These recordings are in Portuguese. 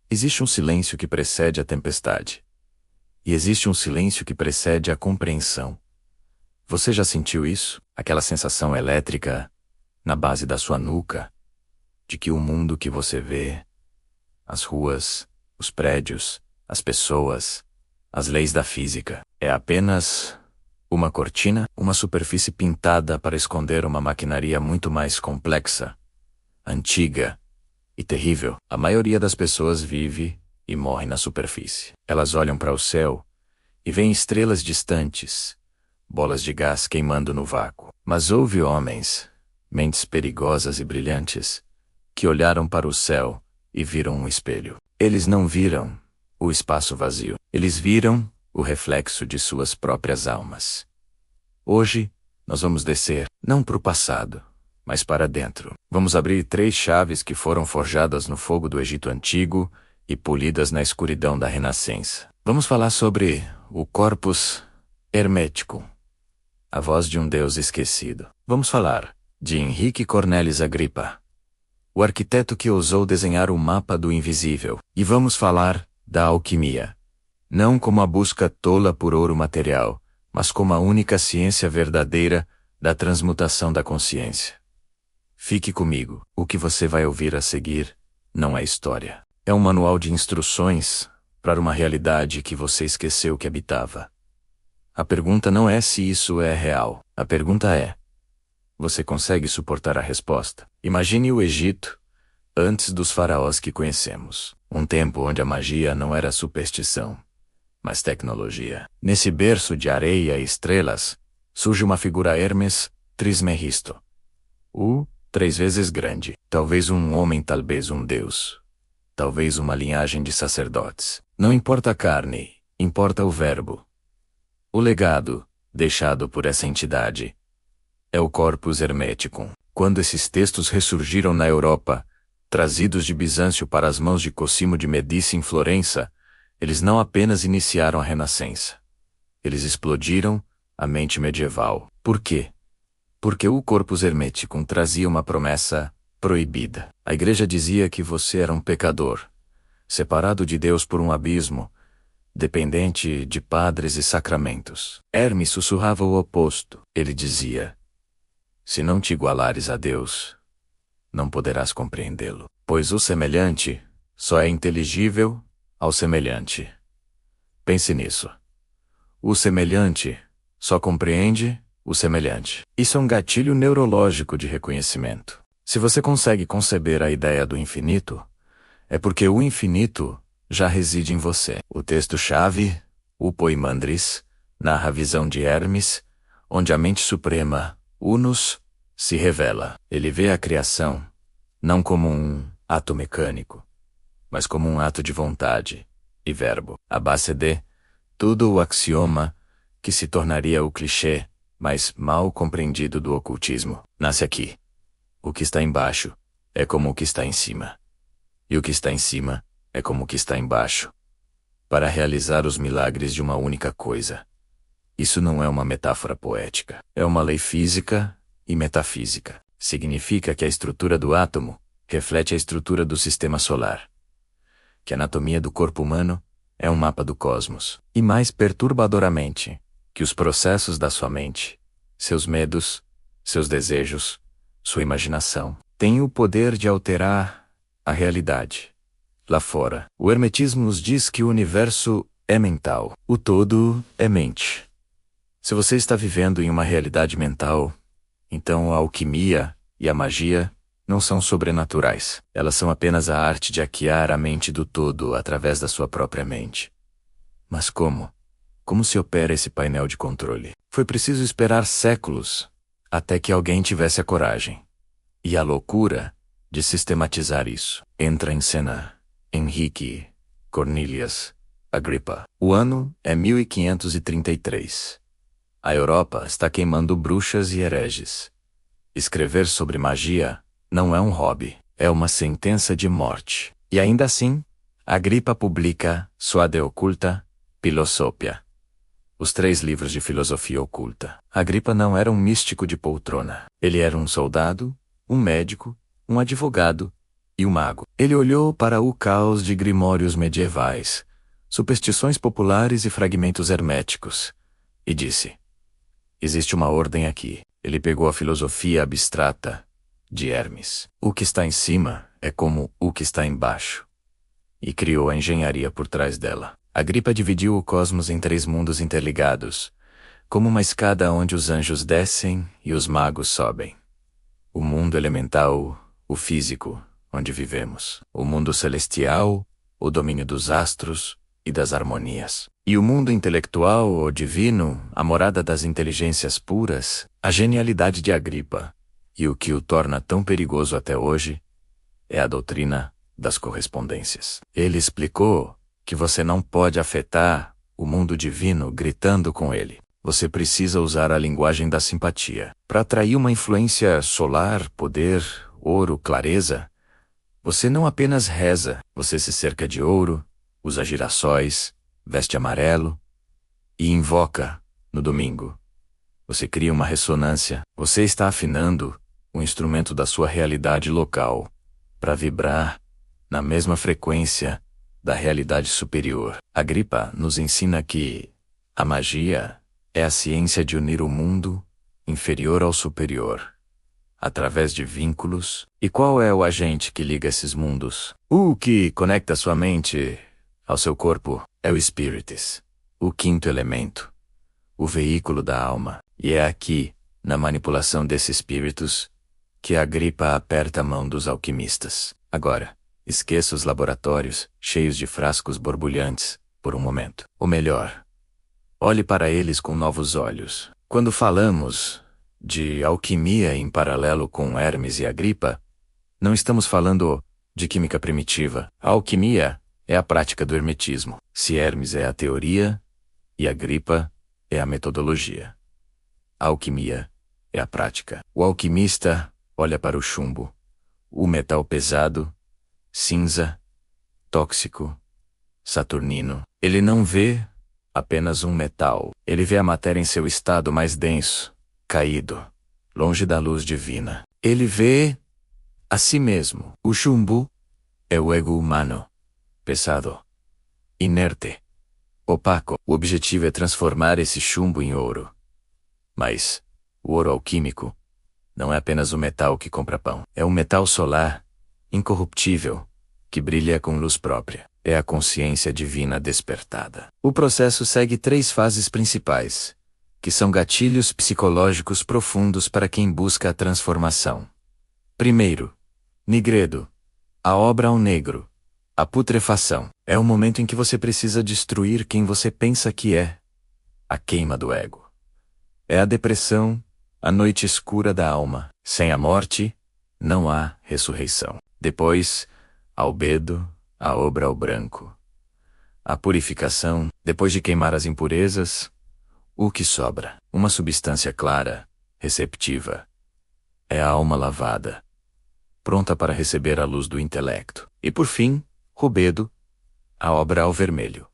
Existe um silêncio que precede a tempestade. E existe um silêncio que precede a compreensão. Você já sentiu isso? Aquela sensação elétrica na base da sua nuca, de que o mundo que você vê, as ruas, os prédios, as pessoas, as leis da física, é apenas uma cortina, uma superfície pintada para esconder uma maquinaria muito mais complexa, antiga e terrível. A maioria das pessoas vive e morre na superfície. Elas olham para o céu e veem estrelas distantes, bolas de gás queimando no vácuo. Mas houve homens, mentes perigosas e brilhantes, que olharam para o céu e viram um espelho. Eles não viram o espaço vazio. Eles viram o reflexo de suas próprias almas. Hoje, nós vamos descer, não para o passado, mas para dentro. Vamos abrir 3 chaves que foram forjadas no fogo do Egito Antigo e polidas na escuridão da Renascença. Vamos falar sobre o Corpus Hermeticum, a voz de um Deus esquecido. Vamos falar de Henrique Cornelis Agrippa, o arquiteto que ousou desenhar o mapa do invisível. E vamos falar da alquimia, não como a busca tola por ouro material, mas como a única ciência verdadeira da transmutação da consciência. Fique comigo. O que você vai ouvir a seguir não é história. É um manual de instruções para uma realidade que você esqueceu que habitava. A pergunta não é se isso é real. A pergunta é: você consegue suportar a resposta? Imagine o Egito antes dos faraós que conhecemos. Um tempo onde a magia não era superstição, mas tecnologia. Nesse berço de areia e estrelas, surge uma figura Hermes Trismegisto. O 3 vezes grande. Talvez um homem, talvez um deus. Talvez uma linhagem de sacerdotes. Não importa a carne, importa o verbo. O legado, deixado por essa entidade, é o Corpus Hermeticum. Quando esses textos ressurgiram na Europa, trazidos de Bizâncio para as mãos de Cosimo de Medici em Florença, eles não apenas iniciaram a Renascença. Eles explodiram a mente medieval. Por quê? Porque o Corpus Hermeticum trazia uma promessa proibida. A igreja dizia que você era um pecador, separado de Deus por um abismo, dependente de padres e sacramentos. Hermes sussurrava o oposto. Ele dizia: se não te igualares a Deus, não poderás compreendê-lo, pois o semelhante só é inteligível ao semelhante. Pense nisso. O semelhante só compreende o semelhante. Isso é um gatilho neurológico de reconhecimento. Se você consegue conceber a ideia do infinito, é porque o infinito já reside em você. O texto-chave, o Poimandres, narra a visão de Hermes, onde a mente suprema, Unus, se revela. Ele vê a criação não como um ato mecânico, mas como um ato de vontade e verbo. A base de tudo o axioma que se tornaria o clichê mais mal compreendido do ocultismo nasce aqui. O que está embaixo é como o que está em cima, e o que está em cima é como o que está embaixo, para realizar os milagres de uma única coisa. Isso não é uma metáfora poética, é uma lei física e metafísica. Significa que a estrutura do átomo reflete a estrutura do sistema solar, que a anatomia do corpo humano é um mapa do cosmos, e mais perturbadoramente, que os processos da sua mente, seus medos, seus desejos, sua imaginação, têm o poder de alterar a realidade. Lá fora, o hermetismo nos diz que o universo é mental, o todo é mente. Se você está vivendo em uma realidade mental, então a alquimia e a magia não são sobrenaturais. Elas são apenas a arte de hackear a mente do todo através da sua própria mente. Mas como? Como se opera esse painel de controle? Foi preciso esperar séculos até que alguém tivesse a coragem e a loucura de sistematizar isso. Entra em cena Henrique Cornelius Agrippa. O ano é 1533. A Europa está queimando bruxas e hereges. Escrever sobre magia não é um hobby, é uma sentença de morte. E ainda assim, Agrippa publica sua De Occulta Philosophia, os 3 livros de filosofia oculta. Agrippa não era um místico de poltrona. Ele era um soldado, um médico, um advogado e o mago. Ele olhou para o caos de grimórios medievais, superstições populares e fragmentos herméticos, e disse: existe uma ordem aqui. Ele pegou a filosofia abstrata de Hermes. O que está em cima é como o que está embaixo, e criou a engenharia por trás dela. Agripa dividiu o cosmos em 3 mundos interligados, como uma escada onde os anjos descem e os magos sobem. O mundo elemental, o físico, onde vivemos. O mundo celestial, o domínio dos astros e das harmonias. E o mundo intelectual ou divino, a morada das inteligências puras, a genialidade de Agripa. E o que o torna tão perigoso até hoje é a doutrina das correspondências. Ele explicou que você não pode afetar o mundo divino gritando com ele. Você precisa usar a linguagem da simpatia. Para atrair uma influência solar, poder, ouro, clareza, você não apenas reza, você se cerca de ouro, usa girassóis, veste amarelo e invoca no domingo. Você cria uma ressonância, você está afinando o instrumento da sua realidade local para vibrar na mesma frequência da realidade superior. Agripa nos ensina que a magia é a ciência de unir o mundo inferior ao superior, através de vínculos. E qual é o agente que liga esses mundos? O que conecta sua mente ao seu corpo é o Spiritus, o 5º elemento, o veículo da alma. E é aqui, na manipulação desse Spiritus, que Agripa aperta a mão dos alquimistas. Agora, esqueça os laboratórios cheios de frascos borbulhantes por um momento. Ou melhor, olhe para eles com novos olhos. Quando falamos de alquimia em paralelo com Hermes e Agripa, não estamos falando de química primitiva. A alquimia é a prática do hermetismo. Se Hermes é a teoria e Agripa é a metodologia, a alquimia é a prática. O alquimista olha para o chumbo, o metal pesado, cinza, tóxico, saturnino. Ele não vê apenas um metal. Ele vê a matéria em seu estado mais denso, caído, longe da luz divina. Ele vê a si mesmo. O chumbo é o ego humano, pesado, inerte, opaco. O objetivo é transformar esse chumbo em ouro. Mas o ouro alquímico não é apenas o metal que compra pão. É um metal solar, incorruptível, que brilha com luz própria. É a consciência divina despertada. O processo segue 3 fases principais, que são gatilhos psicológicos profundos para quem busca a transformação. Primeiro, nigredo, a obra ao negro, a putrefação. É o momento em que você precisa destruir quem você pensa que é, a queima do ego. É a depressão, a noite escura da alma. Sem a morte, não há ressurreição. Depois, albedo, a obra ao branco. A purificação, depois de queimar as impurezas, o que sobra? Uma substância clara, receptiva. É a alma lavada, pronta para receber a luz do intelecto. E por fim, rubedo, a obra ao vermelho.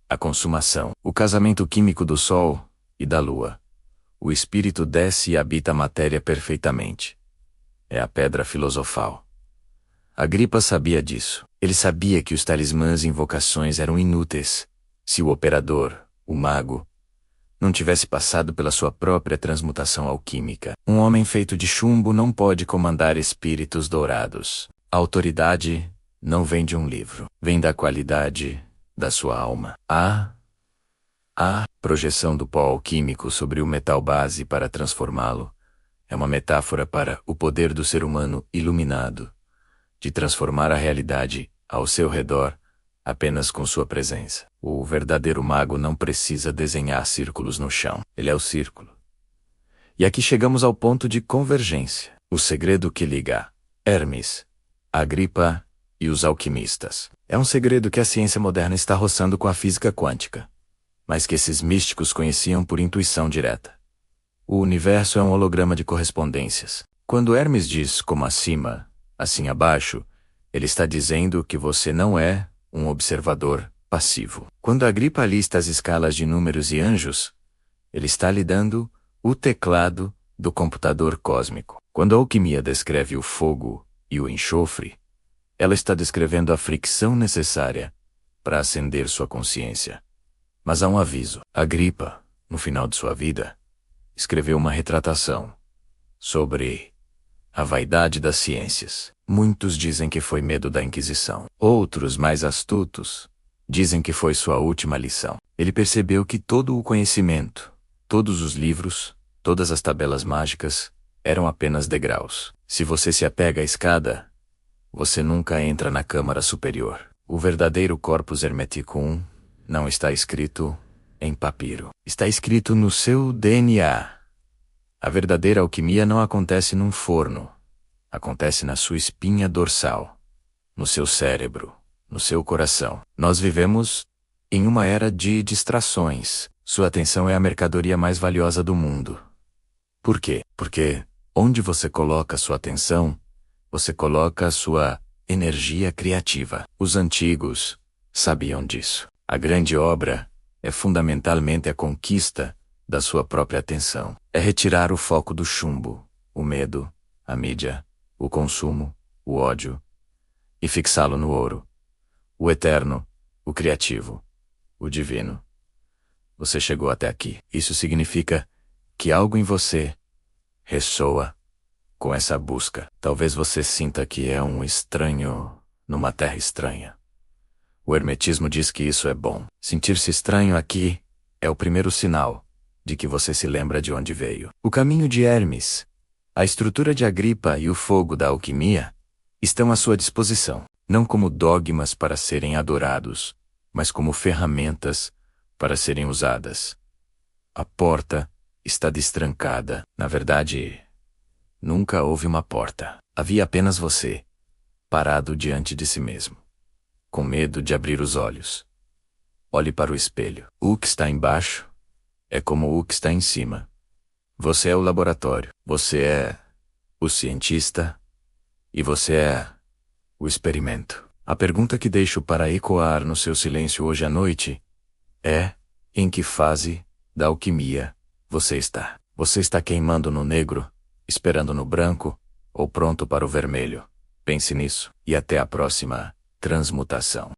A consumação, o casamento químico do sol e da lua. O espírito desce e habita a matéria perfeitamente. É a pedra filosofal. Agripa sabia disso. Ele sabia que os talismãs e invocações eram inúteis se o operador, o mago, não tivesse passado pela sua própria transmutação alquímica. Um homem feito de chumbo não pode comandar espíritos dourados. A autoridade não vem de um livro, vem da qualidade da sua alma. A projeção do pó alquímico sobre o metal base para transformá-lo é uma metáfora para o poder do ser humano iluminado, de transformar a realidade ao seu redor apenas com sua presença. O verdadeiro mago não precisa desenhar círculos no chão. Ele é o círculo. E aqui chegamos ao ponto de convergência. O segredo que liga Hermes, Agripa e os alquimistas. É um segredo que a ciência moderna está roçando com a física quântica, mas que esses místicos conheciam por intuição direta. O universo é um holograma de correspondências. Quando Hermes diz como acima, assim abaixo, ele está dizendo que você não é um observador passivo. Quando Agripa lista as escalas de números e anjos, ele está lhe dando o teclado do computador cósmico. Quando a alquimia descreve o fogo e o enxofre, Ela está descrevendo a fricção necessária para acender sua consciência. Mas há um aviso. Agripa, no final de sua vida, escreveu uma retratação sobre a vaidade das ciências. Muitos dizem que foi medo da Inquisição. Outros, mais astutos, dizem que foi sua última lição. Ele percebeu que todo o conhecimento, todos os livros, todas as tabelas mágicas, eram apenas degraus. Se você se apega à escada, você nunca entra na câmara superior. O verdadeiro Corpus Hermeticum não está escrito em papiro. Está escrito no seu DNA. A verdadeira alquimia não acontece num forno. Acontece na sua espinha dorsal, no seu cérebro, no seu coração. Nós vivemos em uma era de distrações. Sua atenção é a mercadoria mais valiosa do mundo. Por quê? Porque onde você coloca sua atenção, você coloca a sua energia criativa. Os antigos sabiam disso. A grande obra é fundamentalmente a conquista da sua própria atenção. É retirar o foco do chumbo, o medo, a mídia, o consumo, o ódio, e fixá-lo no ouro, o eterno, o criativo, o divino. Você chegou até aqui. Isso significa que algo em você ressoa com essa busca. Talvez você sinta que é um estranho numa terra estranha. O hermetismo diz que isso é bom. Sentir-se estranho aqui é o primeiro sinal de que você se lembra de onde veio. O caminho de Hermes, a estrutura de Agripa e o fogo da alquimia estão à sua disposição, não como dogmas para serem adorados, mas como ferramentas para serem usadas. A porta está destrancada. Na verdade, nunca houve uma porta. Havia apenas você, parado diante de si mesmo, com medo de abrir os olhos. Olhe para o espelho. O que está embaixo é como o que está em cima. Você é o laboratório, você é o cientista e você é o experimento. A pergunta que deixo para ecoar no seu silêncio hoje à noite é: em que fase da alquimia você está? Você está queimando no negro, esperando no branco, ou pronto para o vermelho? Pense nisso, e até a próxima transmutação.